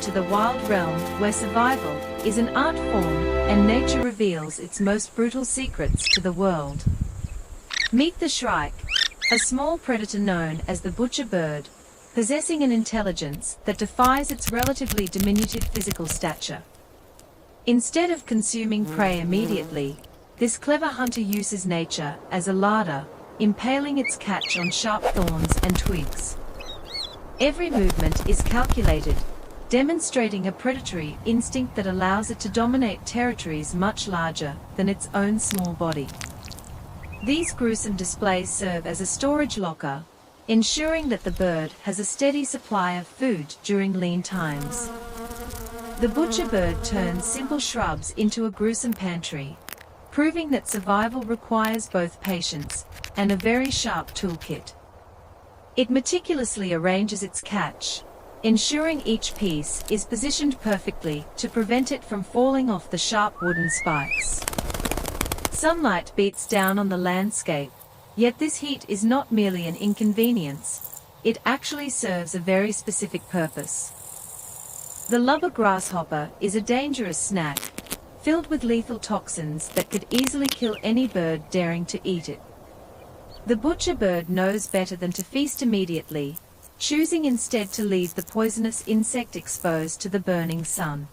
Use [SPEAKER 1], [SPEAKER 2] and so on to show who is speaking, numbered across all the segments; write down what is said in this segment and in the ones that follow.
[SPEAKER 1] to the wild realm where survival is an art form and nature reveals its most brutal secrets to the world. Meet the shrike, a small predator known as the butcher bird, possessing an intelligence that defies its relatively diminutive physical stature. Instead of consuming prey immediately, this clever hunter uses nature as a larder, impaling its catch on sharp thorns and twigs. Every movement is calculated, demonstrating a predatory instinct that allows it to dominate territories much larger than its own small body. These gruesome displays serve as a storage locker, ensuring that the bird has a steady supply of food during lean times. The butcher bird turns simple shrubs into a gruesome pantry, proving that survival requires both patience and a very sharp toolkit. It meticulously arranges its catch, ensuring each piece is positioned perfectly to prevent it from falling off the sharp wooden spikes. Sunlight beats down on the landscape, yet this heat is not merely an inconvenience, it actually serves a very specific purpose. The lubber grasshopper is a dangerous snack, filled with lethal toxins that could easily kill any bird daring to eat it. The butcher bird knows better than to feast immediately, choosing instead to leave the poisonous insect exposed to the burning sun.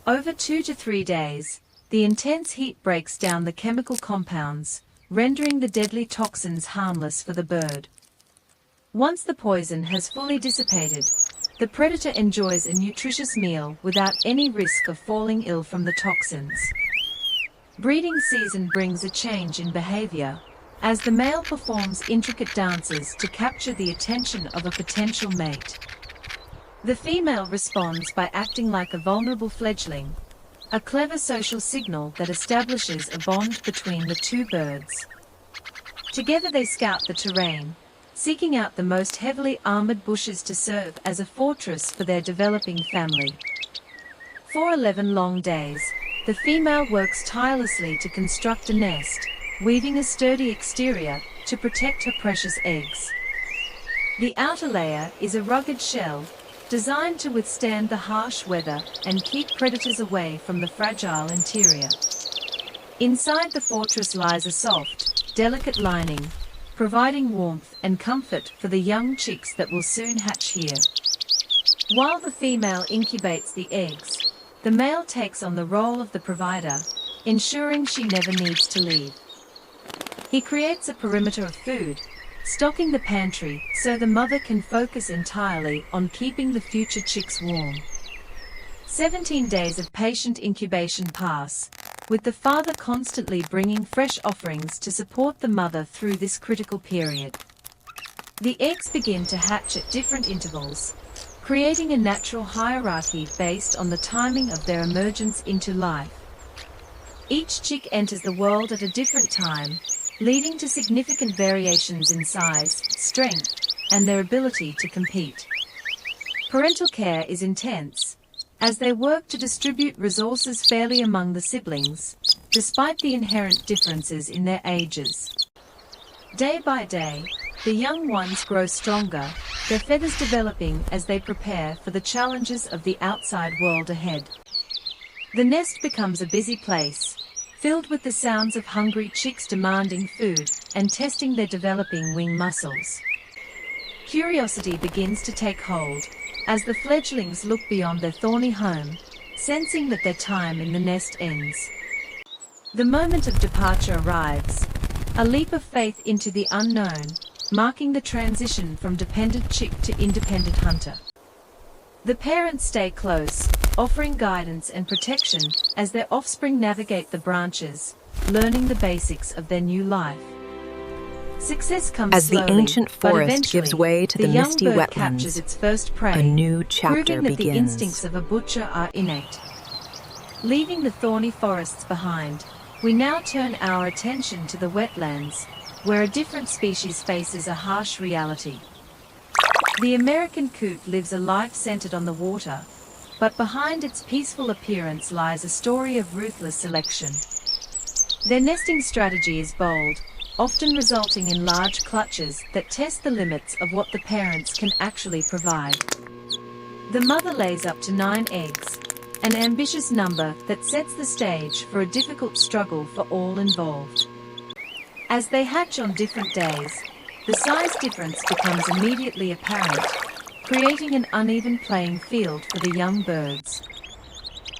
[SPEAKER 1] Over 2 to 3 days, the intense heat breaks down the chemical compounds, rendering the deadly toxins harmless for the bird. Once the poison has fully dissipated, the predator enjoys a nutritious meal without any risk of falling ill from the toxins. Breeding season brings a change in behavior, as the male performs intricate dances to capture the attention of a potential mate. The female responds by acting like a vulnerable fledgling, a clever social signal that establishes a bond between the two birds. Together they scout the terrain, seeking out the most heavily armored bushes to serve as a fortress for their developing family. For 11 long days, the female works tirelessly to construct a nest, weaving a sturdy exterior to protect her precious eggs. The outer layer is a rugged shell, designed to withstand the harsh weather and keep predators away from the fragile interior. Inside the fortress lies a soft, delicate lining, providing warmth and comfort for the young chicks that will soon hatch here. While the female incubates the eggs, the male takes on the role of the provider, ensuring she never needs to leave. He creates a perimeter of food, stocking the pantry so the mother can focus entirely on keeping the future chicks warm. 17 days of patient incubation pass, with the father constantly bringing fresh offerings to support the mother through this critical period. The eggs begin to hatch at different intervals, creating a natural hierarchy based on the timing of their emergence into life. Each chick enters the world at a different time, leading to significant variations in size, strength, and their ability to compete. Parental care is intense, as they work to distribute resources fairly among the siblings, despite the inherent differences in their ages. Day by day, the young ones grow stronger, their feathers developing as they prepare for the challenges of the outside world ahead. The nest becomes a busy place, filled with the sounds of hungry chicks demanding food and testing their developing wing muscles. Curiosity begins to take hold, as the fledglings look beyond their thorny home, sensing that their time in the nest ends. The moment of departure arrives, a leap of faith into the unknown, marking the transition from dependent chick to independent hunter. The parents stay close, offering guidance and protection as their offspring navigate the branches, learning the basics of their new life. Success comes
[SPEAKER 2] as
[SPEAKER 1] slowly,
[SPEAKER 2] the ancient forest gives way to the
[SPEAKER 1] young
[SPEAKER 2] misty
[SPEAKER 1] bird
[SPEAKER 2] wetlands.
[SPEAKER 1] captures its first prey,
[SPEAKER 2] A new chapter
[SPEAKER 1] proving that the
[SPEAKER 2] begins.
[SPEAKER 1] instincts of a butcher are innate. Leaving the thorny forests behind, we now turn our attention to the wetlands, where a different species faces a harsh reality. The American coot lives a life centered on the water, but behind its peaceful appearance lies a story of ruthless selection. Their nesting strategy is bold, often resulting in large clutches that test the limits of what the parents can actually provide. The mother lays up to 9 eggs, an ambitious number that sets the stage for a difficult struggle for all involved. As they hatch on different days, the size difference becomes immediately apparent, creating an uneven playing field for the young birds.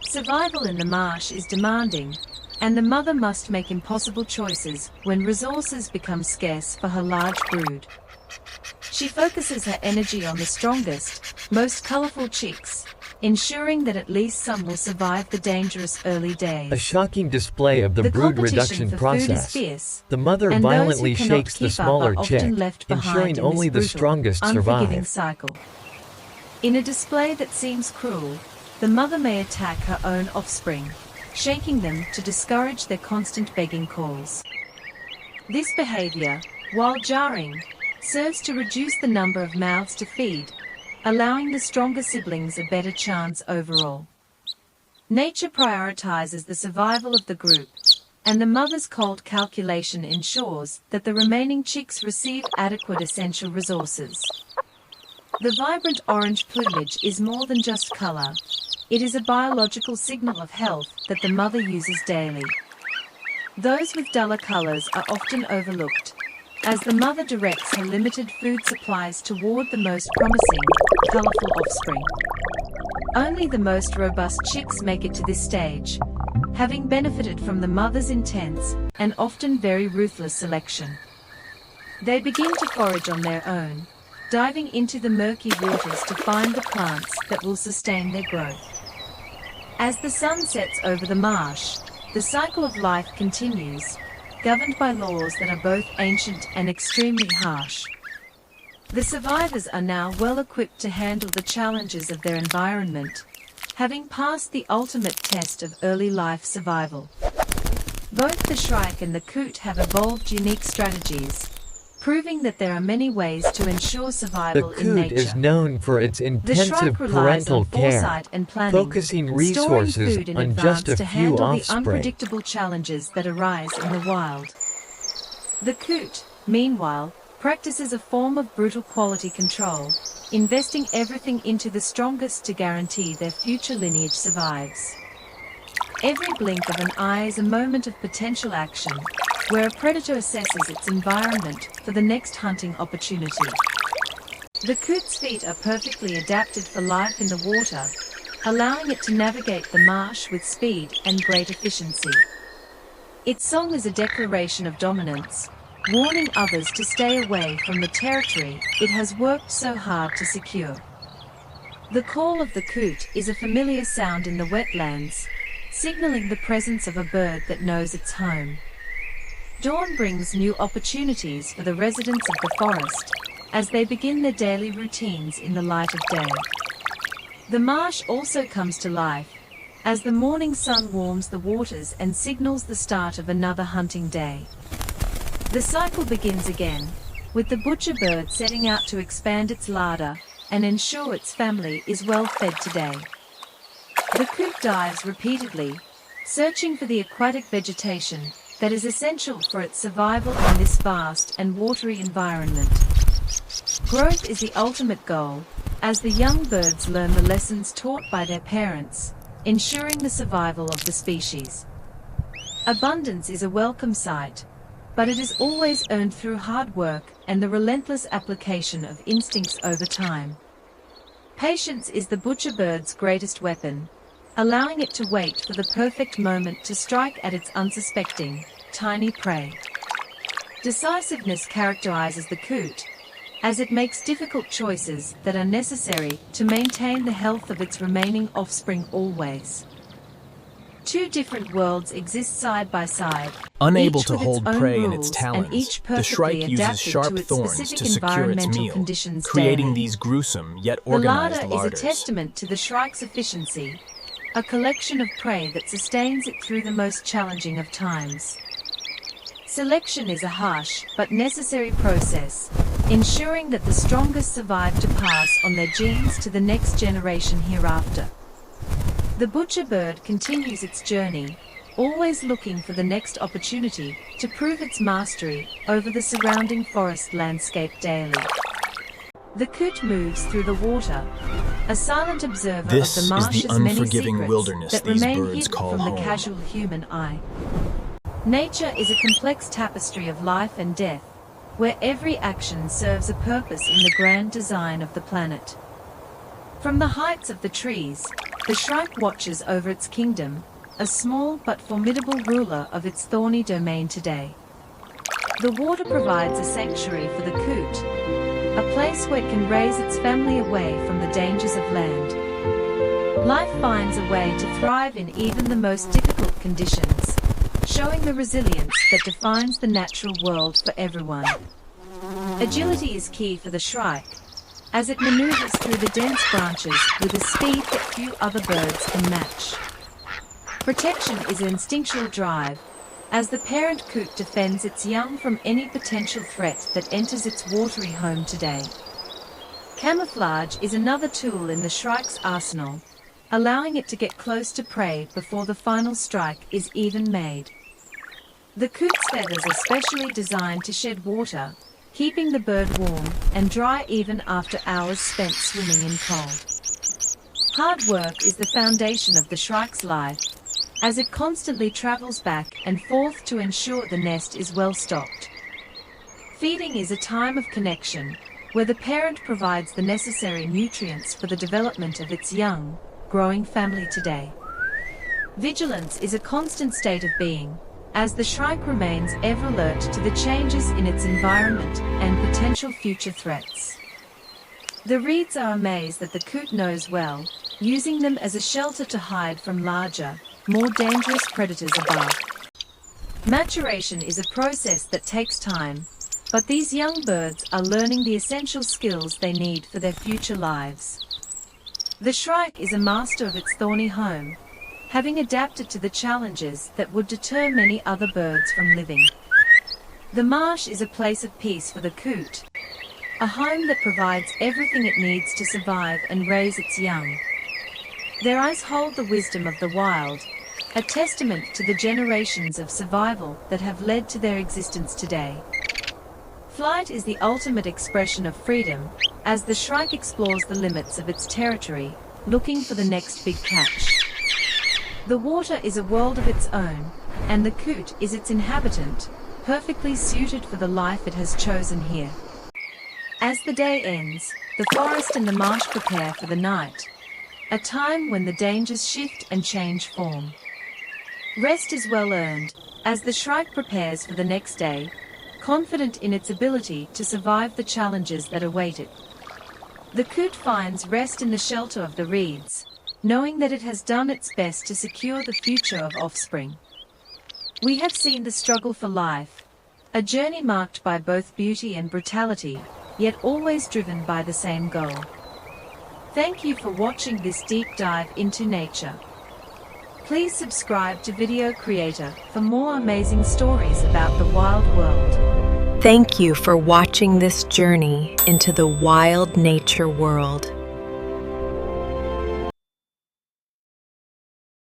[SPEAKER 1] Survival in the marsh is demanding, and the mother must make impossible choices when resources become scarce for her large brood. She focuses her energy on the strongest, most colorful chicks, ensuring that at least some will survive the dangerous early days.
[SPEAKER 3] A shocking display of the brood reduction process.
[SPEAKER 1] Fierce,
[SPEAKER 3] the mother violently shakes the smaller chick, ensuring only the strongest survive.
[SPEAKER 1] Cycle. In a display that seems cruel, the mother may attack her own offspring, shaking them to discourage their constant begging calls. This behavior, while jarring, serves to reduce the number of mouths to feed, allowing the stronger siblings a better chance overall. Nature prioritizes the survival of the group, and the mother's cold calculation ensures that the remaining chicks receive adequate essential resources. The vibrant orange plumage is more than just color. It is a biological signal of health that the mother uses daily. Those with duller colors are often overlooked, as the mother directs her limited food supplies toward the most promising, colorful offspring. Only the most robust chicks make it to this stage, having benefited from the mother's intense and often very ruthless selection. They begin to forage on their own, diving into the murky waters to find the plants that will sustain their growth. As the sun sets over the marsh, the cycle of life continues, governed by laws that are both ancient and extremely harsh. The survivors are now well equipped to handle the challenges of their environment, having passed the ultimate test of early life survival. Both the Shrike and the Coot have evolved unique strategies, proving that there are many ways to ensure survival in nature.
[SPEAKER 3] The Coot is known for its intensive parental care, focusing resources on just a few offspring.
[SPEAKER 1] The unpredictable challenges that arise in the wild. The Coot, meanwhile, practices a form of brutal quality control, investing everything into the strongest to guarantee their future lineage survives. Every blink of an eye is a moment of potential action, where a predator assesses its environment for the next hunting opportunity. The Coot's feet are perfectly adapted for life in the water, allowing it to navigate the marsh with speed and great efficiency. Its song is a declaration of dominance, warning others to stay away from the territory it has worked so hard to secure. The call of the Coot is a familiar sound in the wetlands, signaling the presence of a bird that knows its home. Dawn brings new opportunities for the residents of the forest, as they begin their daily routines in the light of day. The marsh also comes to life, as the morning sun warms the waters and signals the start of another hunting day. The cycle begins again, with the butcher bird setting out to expand its larder and ensure its family is well fed today. The Coot dives repeatedly, searching for the aquatic vegetation that is essential for its survival in this vast and watery environment. Growth is the ultimate goal, as the young birds learn the lessons taught by their parents, ensuring the survival of the species. Abundance is a welcome sight, but it is always earned through hard work and the relentless application of instincts over time. Patience is the butcher bird's greatest weapon, allowing it to wait for the perfect moment to strike at its unsuspecting, tiny prey. Decisiveness characterizes the Coot, as it makes difficult choices that are necessary to maintain the health of its remaining offspring always. Two different worlds exist side by side,
[SPEAKER 4] unable
[SPEAKER 1] each
[SPEAKER 4] to
[SPEAKER 1] with
[SPEAKER 4] hold
[SPEAKER 1] its own
[SPEAKER 4] prey in
[SPEAKER 1] rules,
[SPEAKER 4] its
[SPEAKER 1] and
[SPEAKER 4] talons.
[SPEAKER 1] each
[SPEAKER 4] The
[SPEAKER 1] perfectly
[SPEAKER 4] Shrike uses
[SPEAKER 1] adapted
[SPEAKER 4] sharp
[SPEAKER 1] to its
[SPEAKER 4] thorns
[SPEAKER 1] specific
[SPEAKER 4] to secure its
[SPEAKER 1] environmental
[SPEAKER 4] meal,
[SPEAKER 1] conditions
[SPEAKER 4] creating
[SPEAKER 1] daily.
[SPEAKER 4] these gruesome yet
[SPEAKER 1] The
[SPEAKER 4] organized
[SPEAKER 1] larder is a
[SPEAKER 4] larders.
[SPEAKER 1] testament to the Shrike's efficiency, a collection of prey that sustains it through the most challenging of times. Selection is a harsh but necessary process, ensuring that the strongest survive to pass on their genes to the next generation hereafter. The butcher bird continues its journey, always looking for the next opportunity to prove its mastery over the surrounding forest landscape daily. The coot moves through the water, a silent observer
[SPEAKER 4] This
[SPEAKER 1] of the
[SPEAKER 4] is
[SPEAKER 1] marsh's
[SPEAKER 4] the
[SPEAKER 1] many
[SPEAKER 4] unforgiving
[SPEAKER 1] secrets
[SPEAKER 4] wilderness
[SPEAKER 1] that
[SPEAKER 4] these
[SPEAKER 1] remain
[SPEAKER 4] birds
[SPEAKER 1] hidden
[SPEAKER 4] call
[SPEAKER 1] from the
[SPEAKER 4] home.
[SPEAKER 1] casual human eye. Nature is a complex tapestry of life and death, where every action serves a purpose in the grand design of the planet. From the heights of the trees, the shrike watches over its kingdom, a small but formidable ruler of its thorny domain today. The water provides a sanctuary for the coot, a place where it can raise its family away from the dangers of land. Life finds a way to thrive in even the most difficult conditions, showing the resilience that defines the natural world for everyone. Agility is key for the shrike, as it maneuvers through the dense branches with a speed that few other birds can match. Protection is an instinctual drive, as the parent coot defends its young from any potential threat that enters its watery home today. Camouflage is another tool in the shrike's arsenal, allowing it to get close to prey before the final strike is even made. The coot's feathers are specially designed to shed water, keeping the bird warm and dry even after hours spent swimming in cold. Hard work is the foundation of the shrike's life, as it constantly travels back and forth to ensure the nest is well stocked. Feeding is a time of connection, where the parent provides the necessary nutrients for the development of its young, growing family today. Vigilance is a constant state of being, as the shrike remains ever alert to the changes in its environment and potential future threats. The reeds are a maze that the coot knows well, using them as a shelter to hide from larger, more dangerous predators above. Maturation is a process that takes time, but these young birds are learning the essential skills they need for their future lives. The shrike is a master of its thorny home, having adapted to the challenges that would deter many other birds from living. The marsh is a place of peace for the coot, a home that provides everything it needs to survive and raise its young. Their eyes hold the wisdom of the wild, a testament to the generations of survival that have led to their existence today. Flight is the ultimate expression of freedom, as the shrike explores the limits of its territory, looking for the next big catch. The water is a world of its own, and the coot is its inhabitant, perfectly suited for the life it has chosen here. As the day ends, the forest and the marsh prepare for the night, a time when the dangers shift and change form. Rest is well earned, as the shrike prepares for the next day, confident in its ability to survive the challenges that await it. The coot finds rest in the shelter of the reeds, knowing that it has done its best to secure the future of offspring. We have seen the struggle for life, a journey marked by both beauty and brutality, yet always driven by the same goal. Thank you for watching this deep dive into nature. Please subscribe to Video Creator for more amazing stories about the wild world.
[SPEAKER 2] Thank you for watching this journey into the wild nature world.